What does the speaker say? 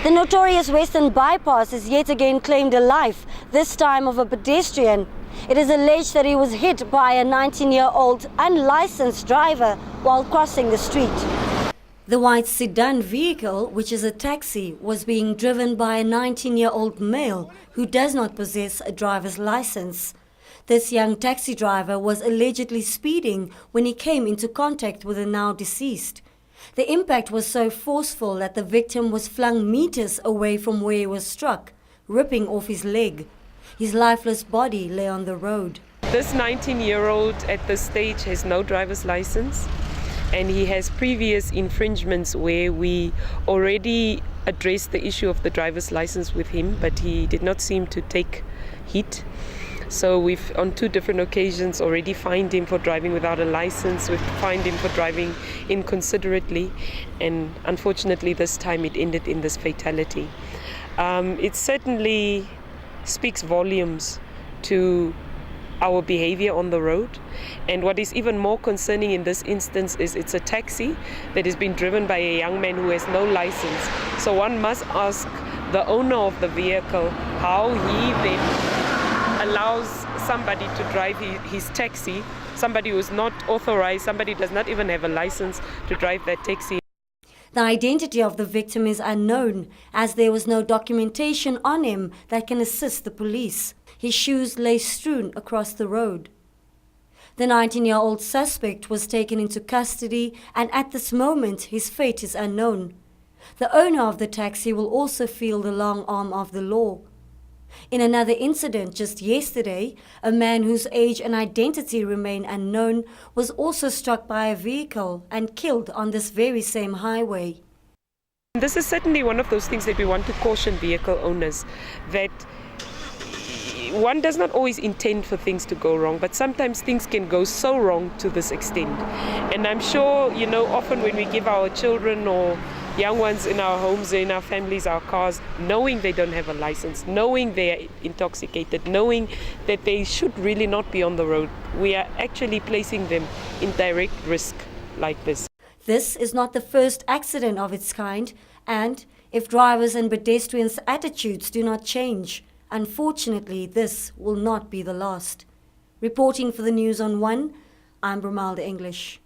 The notorious Western Bypass is yet again claimed alive, this time of a pedestrian. It is alleged that he was hit by a 19-year-old unlicensed driver while crossing the street. The white sedan vehicle, which is a taxi, was being driven by a 19-year-old male who does not possess a driver's license. This young taxi driver was allegedly speeding when he came into contact with the now deceased. The impact was so forceful that the victim was flung meters away from where he was struck, ripping off his leg. His lifeless body lay on the road. This 19-year-old at this stage has no driver's license, and he has previous infringements where we already addressed the issue of the driver's license with him, but he did not seem to take heed. So we've on 2 different occasions already fined him for driving without a license. We've fined him for driving inconsiderately, and unfortunately this time it ended in this fatality. It certainly speaks volumes to our behavior on the road, and what is even more concerning in this instance is it's a taxi that has been driven by a young man who has no license. So one must ask the owner of the vehicle how he then allows somebody to drive his taxi, somebody who is not authorized, somebody who does not even have a license to drive that taxi. The identity of the victim is unknown, as there was no documentation on him that can assist the police. His shoes lay strewn across the road. The 19-year-old suspect was taken into custody, and at this moment his fate is unknown. The owner of the taxi will also feel the long arm of the law. In another incident just yesterday, a man whose age and identity remain unknown was also struck by a vehicle and killed on this very same highway. This is certainly one of those things that we want to caution vehicle owners, that one does not always intend for things to go wrong, but sometimes things can go so wrong to this extent. And I'm sure, often when we give our children or young ones in our homes, in our families, our cars, knowing they don't have a license, knowing they're intoxicated, knowing that they should really not be on the road, we are actually placing them in direct risk like this. This is not the first accident of its kind, and if drivers and pedestrians' attitudes do not change, unfortunately this will not be the last. Reporting for the News on 1, I'm Bromalda English.